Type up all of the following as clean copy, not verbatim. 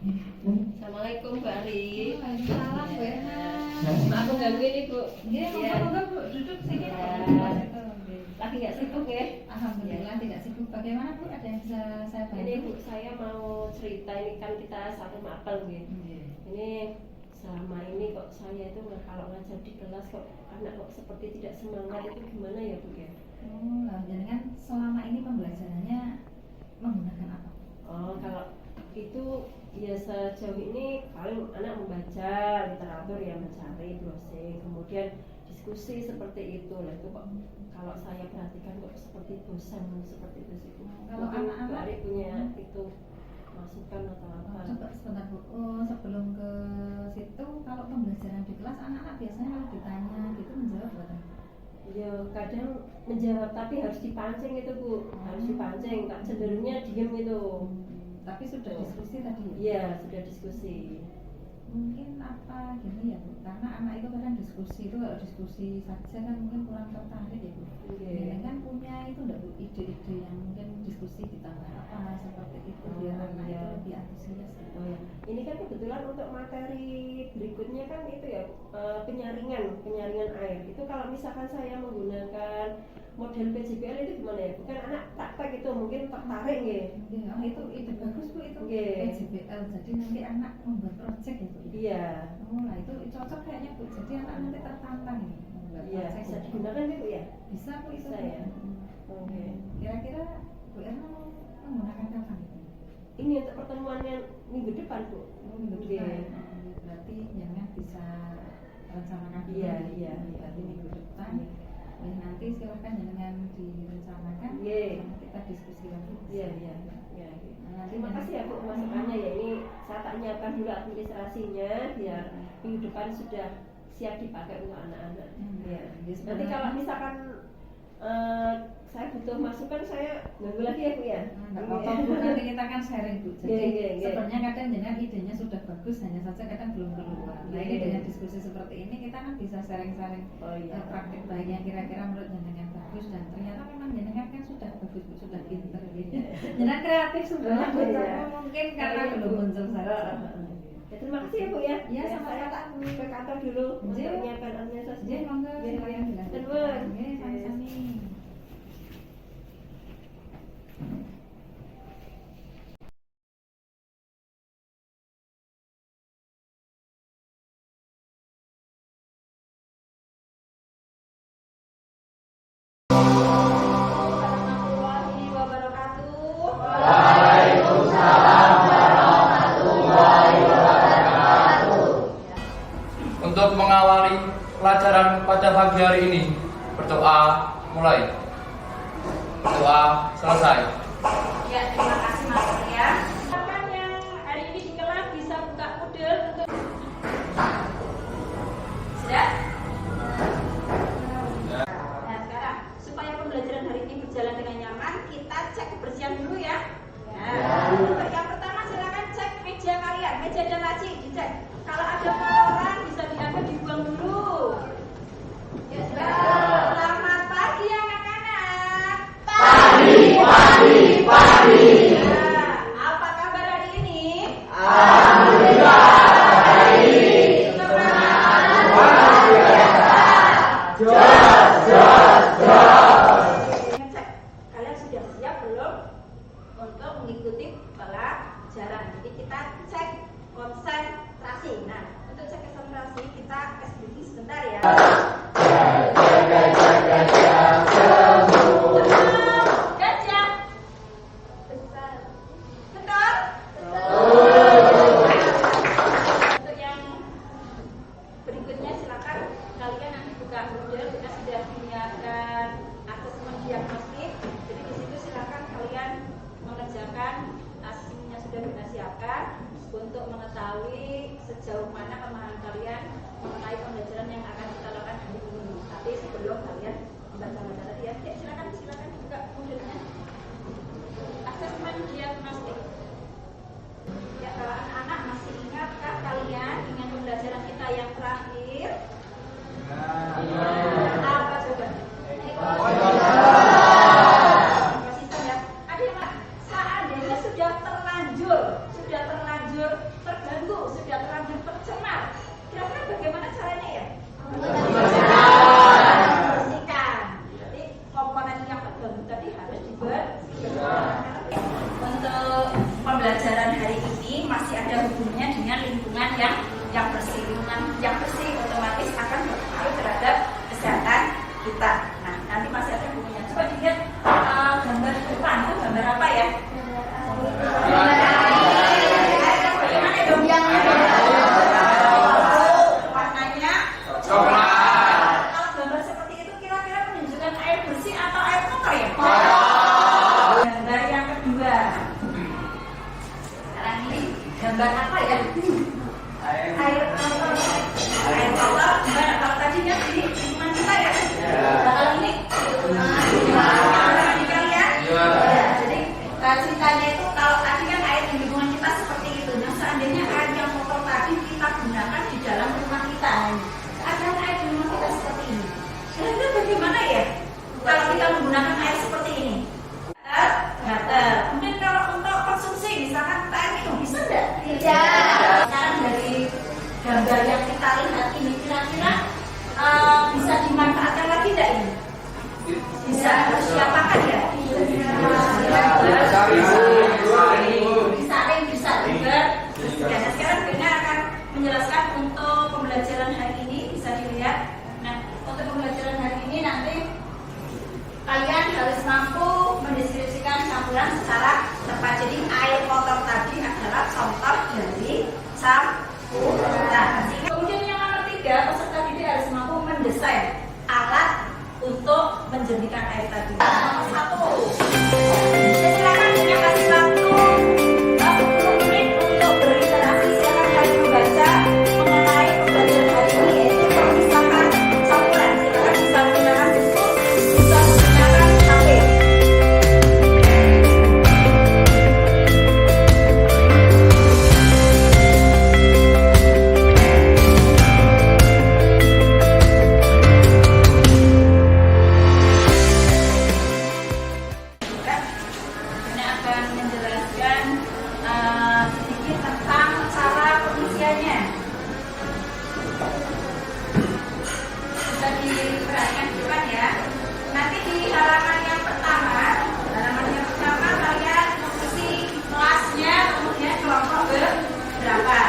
Assalamualaikum Mbak Ari. Waalaikumsalam Bu Erna. Maaf gangguin Ibu. Iya, moga-moga Bu duduk sini. Lagi nggak sibuk ya? Alhamdulillah tidak sibuk. Bagaimana Bu? Ada yang bisa saya bantu? Ini Bu, saya mau cerita, ini kan kita satu mapel gitu. Ini selama ini kok saya itu kalau ngajar di kelas kok anak kok seperti tidak semangat, itu gimana ya Bu ya? Oh, jadi kan selama ini pembelajarannya menggunakan apa? Oh, kalau itu ya sejauh ini paling anak membaca literatur ya, mencari browsing, kemudian diskusi seperti itu lah. Itu kok kalau saya perhatikan kok seperti bosan seperti itu sih. Kalau anak-anak punya itu masukan atau apa? Coba sebentar Bu. Oh, sebelum ke situ, kalau pembelajaran di kelas anak-anak biasanya kalau ditanya gitu menjawab apa? Ya kadang menjawab tapi harus dipancing itu Bu, harus dipancing. Tak cenderungnya diem itu. Tapi sudah diskusi tadi ya? Iya, sudah diskusi. Mungkin apa gini ya Bu, karena anak itu kadang diskusi itu kalau diskusi saja kan mungkin kurang tertarik ya Bu. Ya kan punya itu enggak Bu, ide-ide yang mungkin diskusi ditambah apa seperti itu biar anak itu lebih antusias gitu. Oh ya, ini kan kebetulan untuk materi berikutnya kan itu ya, penyaringan air. Itu kalau misalkan saya menggunakan model PJBL itu gimana ya? Bukan anak praktek itu mungkin tertarik ya. Oh, itu ide bagus Bu itu PJBL. Jadi nanti anak membuat project ya Bu. Iya. Oh, nah itu cocok kayaknya Bu. Jadi anak nanti tertantang ya. Iya, bisa digunakan ya Bu ya? Bisa Bu itu. Bisa ya. Oke. Kira-kira Bu Erna mau menggunakan kapan? Ini untuk pertemuan yang minggu depan Bu. Minggu depan. Berarti jangan bisa rencanakan dulu. Iya. Berarti minggu depan. Nanti silahkan jangan direncanakan. Kita diskusi lagi. Iya. Terima kasih ya Bu masukannya ya. Ini saya tak nyiapkan dulu administrasinya biar minggu depan sudah siap dipakai untuk anak-anak. Nanti kalau misalkan saya butuh masukan, saya ganggu lagi ya Bu ya. Nggak apa-apa Bu, nanti kita kan sharing Bu. Jadi sebenarnya kadang dengan idenya sudah bagus, hanya saja kadang belum keluar. Nah ini dengan diskusi seperti ini kita kan bisa sharing-sharing praktik baik yang kira-kira menurut jenengan bagus, dan ternyata memang jenengan kan sudah bagus Bu, sudah pinter gitu. Jenengan kreatif sebenarnya Bu, mungkin karena belum muncul saja. Terima kasih ya Bu ya. Ya, sama-sama ke kantor dulu untuk menyiapkan administrasinya. Monggo silakan dilanjutkan. Sami-sami. Untuk mengawali pelajaran pada pagi hari ini, berdoa mulai. Berdoa selesai. Ya, terima kasih Mas ya. Silakan yang hari ini di kelas bisa buka model untuk sudah? Nah, sekarang supaya pembelajaran hari ini berjalan dengan nyaman, kita cek kebersihan dulu ya. Nah, yang pertama silakan cek meja kalian, meja dan laci dicek. Kalau ada kotoran bisa diangkat dibuang dulu. Ya sudah. Selamat pagi anak-anak. Pagi. Nah, apa kabar hari ini? Alhamdulillah baik. Semangat luar biasa. Ngecek kalian sudah siap belum untuk mengikuti pelajaran. Jadi kita cek konsentrasi. Nah, untuk cek konsentrasi kita SBB sebentar ya. Gajah besar. Betul? Untuk yang berikutnya silakan kalian nanti buka model. Kita sudah menyiapkan asesmen diagnostik. Jadi di situ silakan kalian mengerjakan asesmennya sudah kita siapkan untuk mengetahui sejauh mana pemahaman kalian mengenai pembelajaran yang akan kita lakukan hari ini. Tapi sebelum kalian membaca tadi ya, silakan buka modelnya. Asesmen diagnostik. Ya, kalau anak-anak masih ingatkah kalian dengan pembelajaran kita yang terakhir? Apa coba? Konsisten ya. Ada yang seandainya sudah terlanjur mendesain alat untuk menjernihkan air tadi. Nomor 1. Silakan punya kasih waktu 10 menit untuk berliterasi. Silakan kalian membaca mengenai pembelajaran hari ini, yaitu pemisahan campuran. Silakan bisa menggunakan buku, bisa menggunakan HP. Ini akan menjelaskan sedikit tentang cara pengisiannya. Bisa diperhatikan di depan ya. Nanti di halaman yang pertama kalian mengisi kelasnya, kemudian kelompok berapa.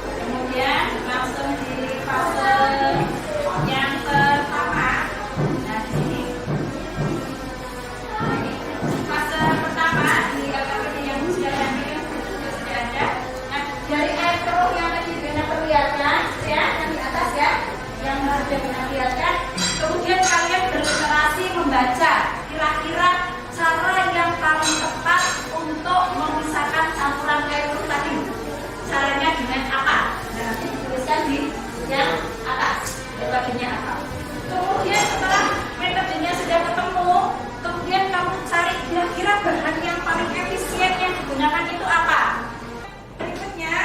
Kemudian langsung di fase yang pertama. Nah, di sini. Fase pertama di LKPD yang sudah ada. Nah, dari air keruh yang tadi Bena perlihatkan, ya, yang di atas ya, yang sudah Bena perlihatkan. Kemudian kalian berliterasi membaca kira-kira cara yang paling tepat untuk memisahkan campuran air keruh tadi. Caranya dengan apa? Nah, nanti dituliskan di yang atas. Metodenya apa? Kemudian setelah metodenya sudah ketemu, kemudian kamu cari kira-kira bahan yang paling efisien yang digunakan itu apa. Berikutnya,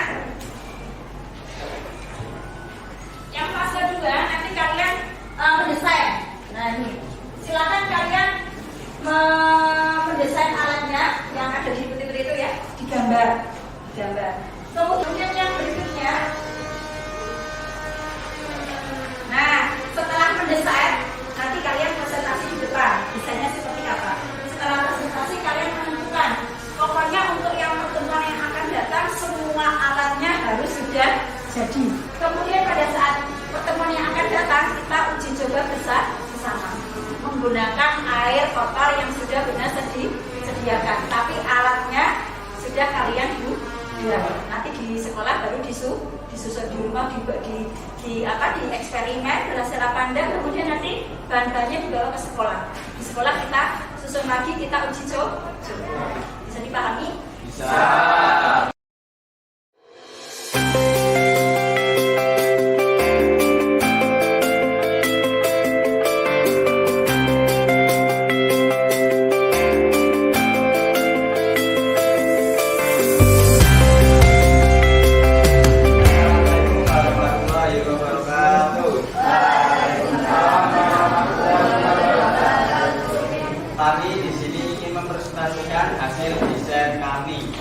yang fase 2 nanti kalian mendesain. Nah ini, silakan kalian mendesain alatnya yang ada di putih-putih itu ya, digambar. Kemudian yang berikutnya, nah setelah mendesain, nanti kalian presentasi di depan. Desainnya seperti apa? Setelah presentasi kalian menentukan. Pokoknya untuk yang pertemuan yang akan datang, semua alatnya harus sudah jadi. Kemudian pada saat pertemuan yang akan datang, kita uji coba bersama menggunakan air kotor yang sudah benar disediakan. Tapi alatnya sudah kalian buat. Nanti di sekolah baru disusun di rumah, di eksperimen berhasil pandang, kemudian nanti bahan-bahannya dibawa ke sekolah. Di sekolah kita susun lagi, kita uji coba. Bisa dipahami? Bisa. Kami di sini ingin mempresentasikan hasil desain kami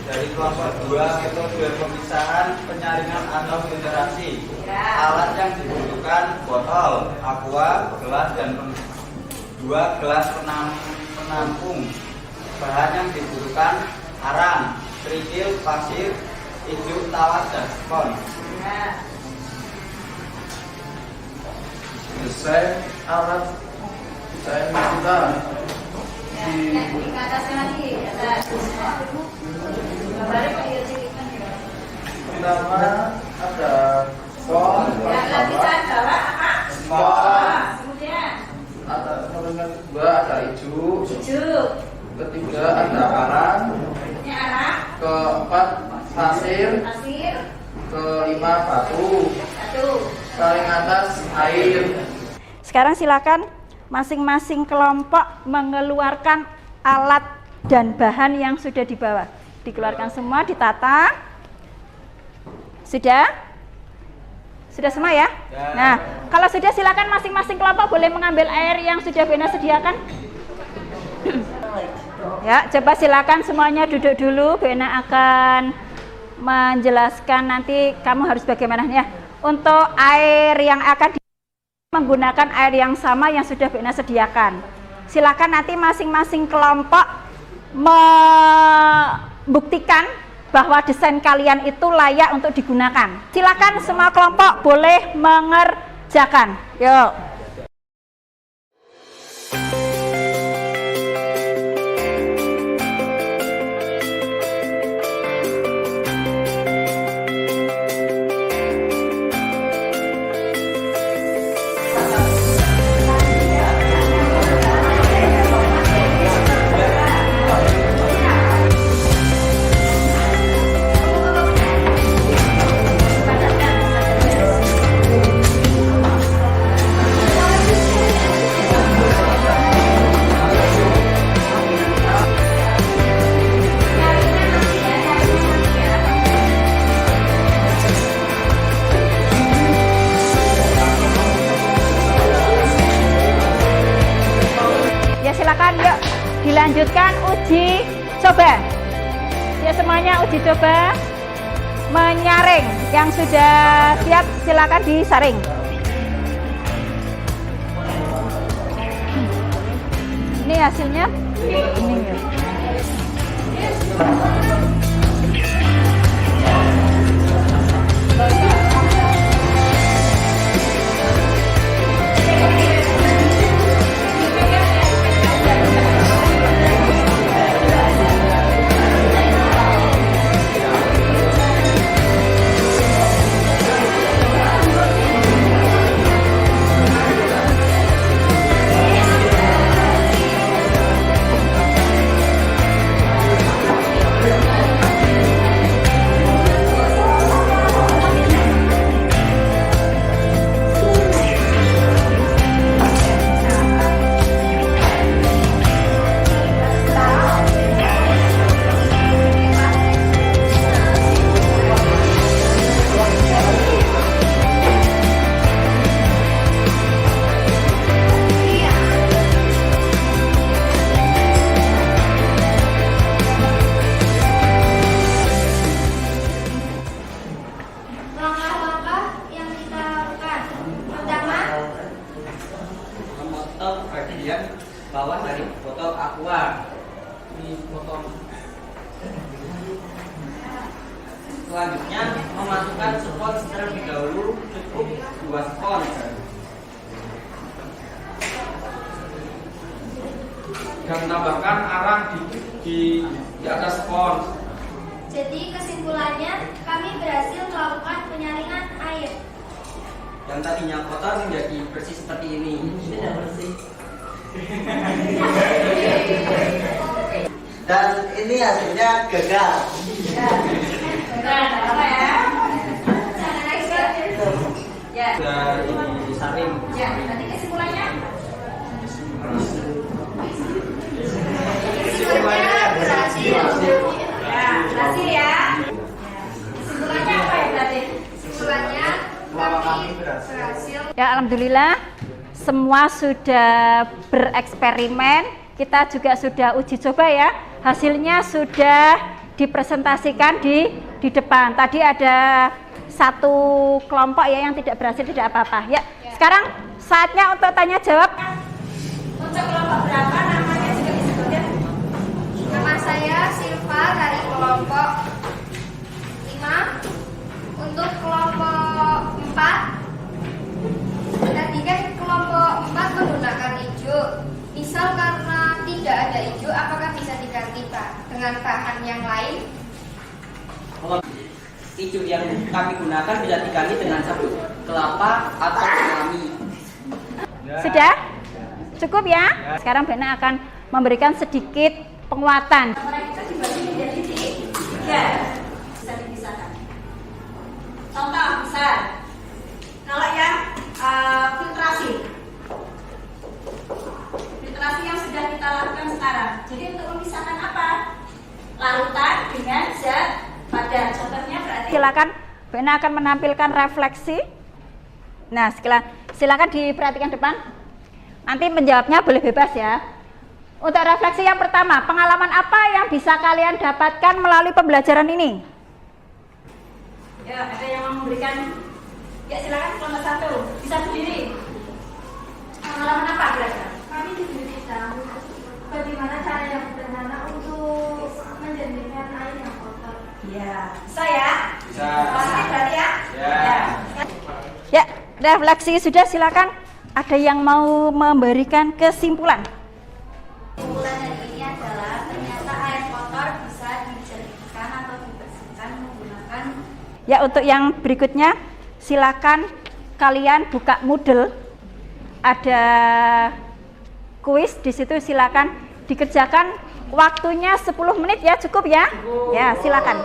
dari kelompok 2, metode pemisahan, penyaringan atau filtrasi. Alat yang dibutuhkan botol, aqua, gelas dan 2 gelas penampung. Bahan yang dibutuhkan arang, kerikil, pasir, ijuk, tawas dan spons. Desain alat desain kita Di atasnya lagi ada gambarnya Pak Yosi. pertama ada spons, Yang bisa bawa apa? spons, Kemudian ada kemudian kedua ada ijuk, ijuk, ketiga ada arang, berikutnya arang, keempat pasir, pasir, kelima batu, paling atas air. Sekarang silakan masing-masing kelompok mengeluarkan alat dan bahan yang sudah dibawa. Dikeluarkan semua, ditata. Sudah? Sudah semua ya? Nah, kalau sudah silakan masing-masing kelompok boleh mengambil air yang sudah Bena sediakan. Ya, coba silakan semuanya duduk dulu. Bena akan menjelaskan nanti kamu harus bagaimana ya. Untuk air yang akan menggunakan air yang sama yang sudah Bena sediakan. Silakan nanti masing-masing kelompok membuktikan bahwa desain kalian itu layak untuk digunakan. Silakan semua kelompok boleh mengerjakan. Yuk. Dilanjutkan uji coba. Ya, semuanya uji coba menyaring. Yang sudah siap silakan disaring. Ini hasilnya ini ya. Langkah-langkah yang kita lakukan. Pertama, memotong bagian bawah dari botol aqua. Ini potong. Selanjutnya memasukkan spons terlebih dahulu, cukup 2 spons. Dan tambahkan arang di atas spons. jadi kesimpulannya kami berhasil melakukan penyaringan air. Yang tadinya kotor menjadi bersih seperti ini. Sudah bersih. Dan ini hasilnya gagal. Ya. Sudah disaring. Ya, nanti kesimpulannya. Kesimpulannya berhasil. Ya, berhasil ya. Kesimpulannya apa ya berarti? Kesimpulannya kami berhasil. Ya, alhamdulillah semua sudah bereksperimen, kita juga sudah uji coba ya. Hasilnya sudah dipresentasikan di depan. Tadi ada satu kelompok ya yang tidak berhasil, tidak apa-apa. Ya, sekarang saatnya untuk tanya jawab. Untuk kelompok berapa namanya juga disebutkan? Nama saya Silva dari kelompok 5. Untuk kelompok 4, tadi kan kelompok 4 menggunakan hijau. Misal karena tidak ada hijau, apakah bisa diganti dengan bahan yang lain? Kalau hijau yang kami gunakan bisa diganti dengan sabut kelapa atau alami. Sudah? Cukup ya? Sekarang Bena akan memberikan sedikit penguatan. Mereka dibagi menjadi 3. Bisa dipisahkan. Contoh misal, kalau yang filtrasi yang sudah kita lakukan sekarang. Jadi untuk memisahkan apa? Larutan dengan zat padat. Contohnya berarti. Silakan, Bena akan menampilkan refleksi. Nah, silakan diperhatikan depan. Nanti menjawabnya boleh bebas ya. Untuk refleksi yang pertama, pengalaman apa yang bisa kalian dapatkan melalui pembelajaran ini? Ya, ada yang mau memberikan? Ya, silakan kelompok 1. Bisa berdiri. Pengalaman apa kira-kira? Kami diberi tahu bagaimana cara yang sederhana untuk menjernihkan air yang kotor. Ya, bisa ya? Bisa. Pasti berarti ya? Ya. Ya, refleksi sudah, silakan. Ada yang mau memberikan kesimpulan? Kesimpulan dari ini adalah ternyata air kotor bisa dijernihkan atau dibersihkan menggunakan. Ya, untuk yang berikutnya silakan kalian buka Moodle. Ada kuis di situ, silakan dikerjakan. Waktunya 10 menit ya, cukup ya? Ya, silakan.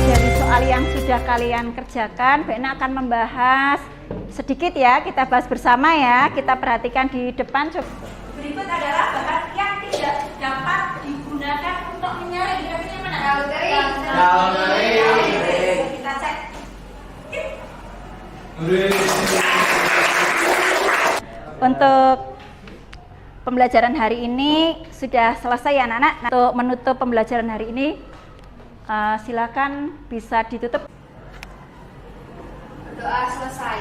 Dari soal yang sudah kalian kerjakan, Bena akan membahas sedikit ya, kita bahas bersama ya, kita perhatikan di depan. Berikut adalah bahan yang Daun kering. Daun kering. Kita cek. Untuk pembelajaran hari ini sudah selesai ya anak-anak. Nah, untuk menutup pembelajaran hari ini, silakan bisa ditutup. Doa selesai.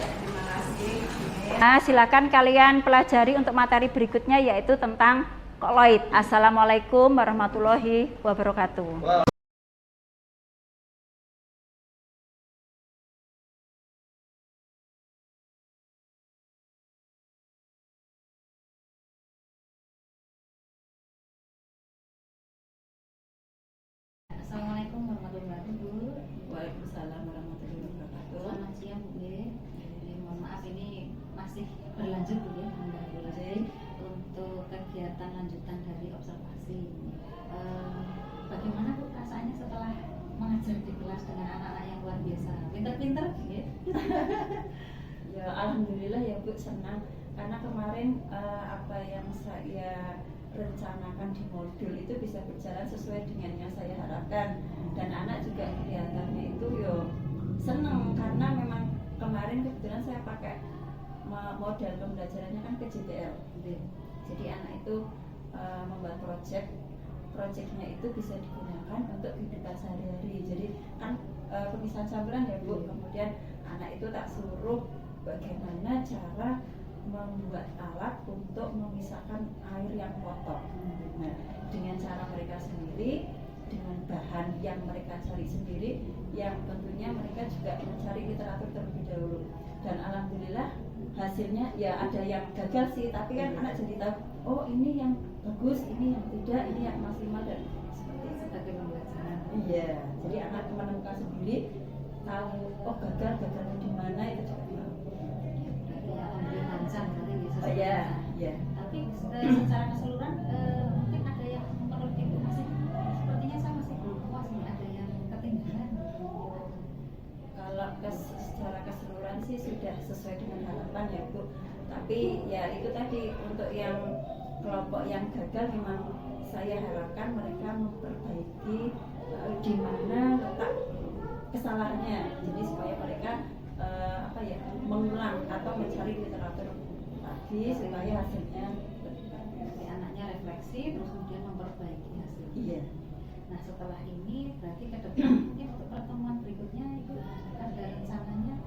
Terima kasih. Nah, silakan kalian pelajari untuk materi berikutnya yaitu tentang koloid. Assalamualaikum warahmatullahi wabarakatuh. Assalamualaikum warahmatullahi wabarakatuh. Waalaikumsalam warahmatullahi wabarakatuh. Selamat siang Bu ya. Mohon maaf ini masih berlanjut Bu ya. Jadi untuk kegiatan lanjutan dari observasi. Bagaimana Bu perasaannya setelah mengajar di kelas dengan anak-anak yang luar biasa, pinter-pinter ya? Ya alhamdulillah ya Bu, senang karena kemarin apa yang saya rencanakan di modul itu bisa berjalan sesuai dengan yang saya harapkan, dan anak juga kelihatannya itu senang karena memang kemarin kebetulan saya pakai model pembelajarannya kan PJTL. Jadi anak itu membuat proyeknya itu bisa digunakan untuk kehidupan sehari-hari. Jadi kan pemisahan campuran ya Bu, kemudian anak itu tak suruh bagaimana cara membuat alat untuk memisahkan air yang kotor. Nah, dengan cara mereka sendiri, dengan bahan yang mereka cari sendiri, yang tentunya mereka juga mencari literatur terlebih dahulu. Dan alhamdulillah hasilnya ya ada yang gagal sih, tapi kan anak jadi tahu, oh ini yang bagus, ini yang tidak, ini yang maksimal, dan seperti itu. Sebagai pembelajaran. Iya, jadi anak menemukan sendiri, tahu oh gagalnya di mana itu juga tahu. Berarti alhamdulillah lancar berarti bisa. Oh iya, iya. Tapi secara keseluruhan mungkin ada yang menurut Ibu masih sepertinya saya masih belum puas nih, ada yang ketinggalan. Kalau secara keseluruhan sih sudah sesuai dengan harapan ya Bu. Tapi ya itu tadi untuk yang kelompok yang gagal memang saya harapkan mereka memperbaiki di mana letak kesalahannya. Jadi supaya mereka mengulang atau mencari literatur lagi supaya hasilnya lebih baik. Jadi anaknya refleksi terus kemudian memperbaiki hasilnya. Iya. Nah setelah ini berarti ke depan mungkin untuk pertemuan berikutnya itu ada rencananya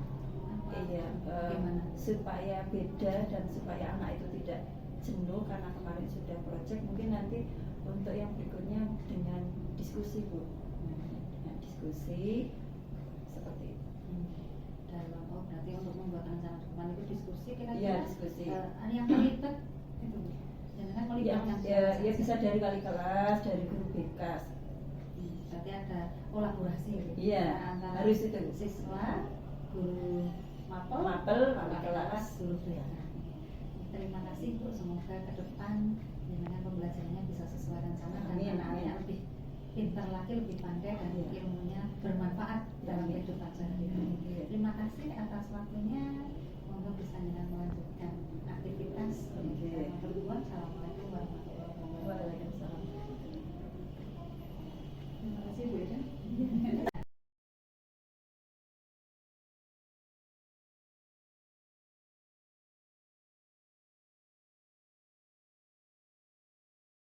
apa? Iya, Gimana? supaya beda dan supaya anak itu tidak jenuh karena kemarin sudah proyek, mungkin nanti untuk yang berikutnya dengan diskusi Bu, dengan diskusi seperti itu. Dalam berarti untuk membuat rencana depan itu diskusi kira-kira. Iya, diskusi. Yang terlibat itu jangan melibatkan Ya bisa dari wali kelas, dari guru BK. Berarti ada kolaborasi gitu. Iya, Antara harus itu. siswa, guru mapel, wali kelas, guru BK. Terima kasih Bu, semoga ke depan dengan pembelajarannya bisa sesuai rencana dan Amin, anak-anaknya amin. lebih pintar lagi, lebih pandai dan Iya. ilmunya bermanfaat dalam Amin. kehidupan sehari-hari. Iya. Terima kasih atas waktunya. Monggo bisa dengan melanjutkan aktivitas. Oke. Kita berdua. Assalamualaikum warahmatullahi wabarakatuh. Waalaikumsalam.